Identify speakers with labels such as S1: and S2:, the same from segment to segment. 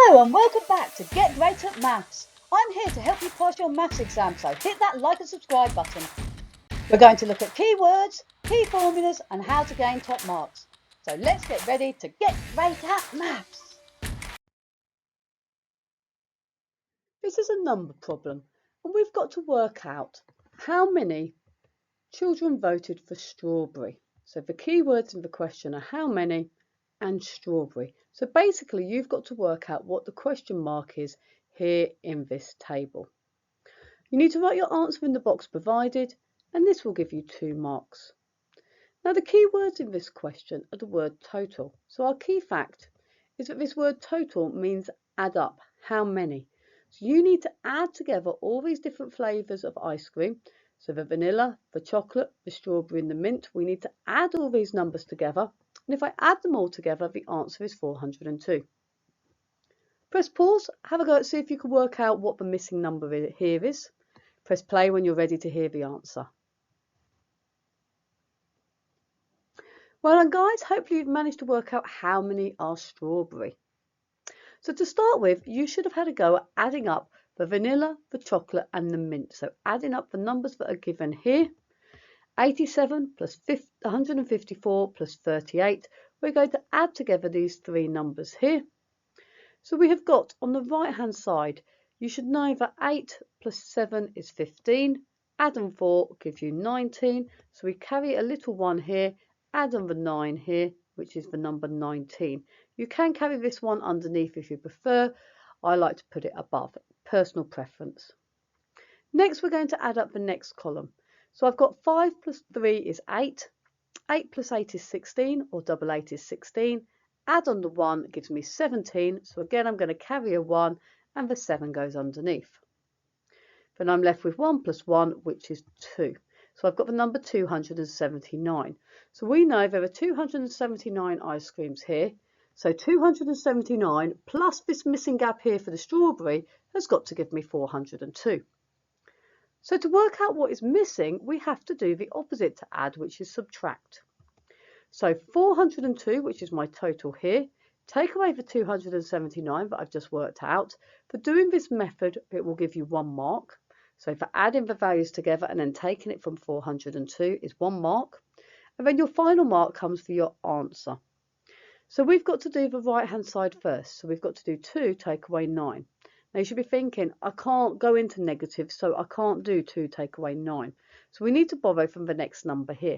S1: Hello and welcome back to Get Great at Maths. I'm here to help you pass your maths exam, so hit that like and subscribe button. We're going to look at keywords, key formulas and how to gain top marks. So let's get ready to get great at maths. This is a number problem and we've got to work out how many children voted for strawberry. So the keywords in the question are how many and strawberry. So basically you've got to work out what the question mark is here in this table. You need to write your answer in the box provided and this will give you 2 marks. Now the key words in this question are the word total. So our key fact is that this word total means add up, how many. So you need to add together all these different flavours of ice cream. So the vanilla, the chocolate, the strawberry and the mint. We need to add all these numbers together. And if I add them all together, the answer is 402. Press pause, have a go and see if you can work out what the missing number here is. Press play when you're ready to hear the answer. Well done guys, hopefully you've managed to work out how many are strawberry. So to start with, you should have had a go at adding up the vanilla, the chocolate and the mint. So adding up the numbers that are given here. 87 plus 154 plus 38. We're going to add together these 3 numbers here. So we have got on the right hand side, you should know that 8 plus 7 is 15. Add on 4 gives you 19. So we carry a little 1 here, add on the 9 here, which is the number 19. You can carry this one underneath if you prefer. I like to put it above, personal preference. Next we're going to add up the next column. So I've got 5 plus 3 is 8. 8 plus 8 is 16, or double 8 is 16. Add on the 1 gives me 17. So again, I'm going to carry a 1 and the 7 goes underneath. Then I'm left with 1 plus 1, which is 2. So I've got the number 279. So we know there are 279 ice creams here. So 279 plus this missing gap here for the strawberry has got to give me 402. So to work out what is missing, we have to do the opposite to add, which is subtract. So 402, which is my total here, take away the 279 that I've just worked out. For doing this method, it will give you 1 mark. So for adding the values together and then taking it from 402 is 1 mark. And then your final mark comes for your answer. So we've got to do the right hand side first. So we've got to do 2 take away 9. Now you should be thinking, I can't go into negative, so I can't do 2 take away 9. So we need to borrow from the next number here.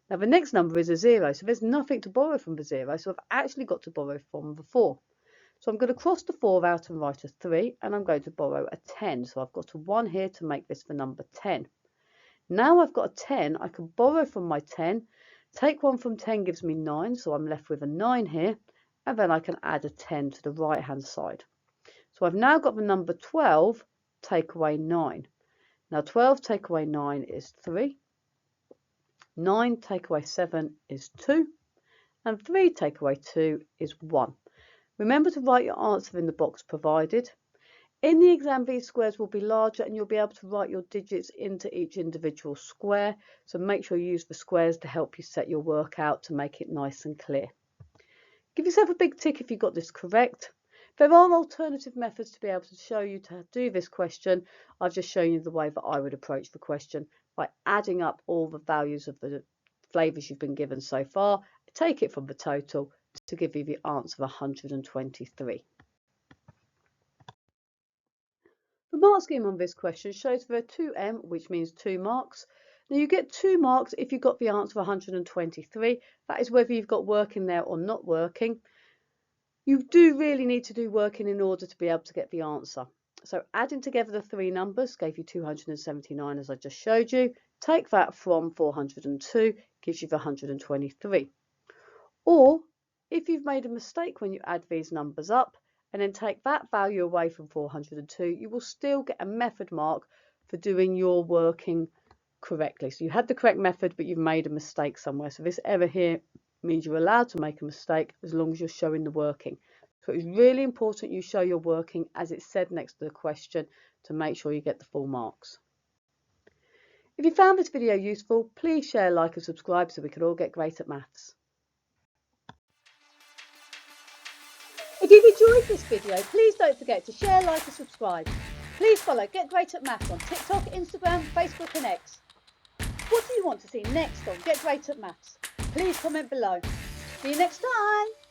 S1: Now the next number is a 0, so there's nothing to borrow from the 0, so I've actually got to borrow from the 4. So I'm going to cross the 4 out and write a 3, and I'm going to borrow a 10. So I've got a 1 here to make this the number 10. Now I've got a 10, I can borrow from my 10. Take 1 from 10 gives me 9, so I'm left with a 9 here, and then I can add a 10 to the right hand side. So I've now got the number 12 take away 9. Now 12 take away 9 is 3. 9 take away 7 is 2. And 3 take away 2 is 1. Remember to write your answer in the box provided. In the exam, these squares will be larger and you'll be able to write your digits into each individual square. So make sure you use the squares to help you set your work out to make it nice and clear. Give yourself a big tick if you got this correct. There are alternative methods to be able to show you to do this question. I've just shown you the way that I would approach the question by adding up all the values of the flavours you've been given so far, take it from the total to give you the answer of 123. The mark scheme on this question shows there are 2m, which means 2 marks. Now you get 2 marks if you got the answer of 123. That is whether you've got working there or not working. You do really need to do working in order to be able to get the answer. So adding together the 3 numbers gave you 279 as I just showed you. Take that from 402, gives you the 123. Or if you've made a mistake when you add these numbers up and then take that value away from 402, you will still get a method mark for doing your working correctly. So you had the correct method, but you've made a mistake somewhere. So this error here means you're allowed to make a mistake as long as you're showing the working. So it's really important you show your working as it's said next to the question to make sure you get the full marks. If you found this video useful, please share, like and subscribe so we can all get great at maths. If you've enjoyed this video, please don't forget to share, like and subscribe. Please follow Get Great at Maths on TikTok, Instagram, Facebook and X. What do you want to see next on Get Great at Maths? Please comment below. See you next time.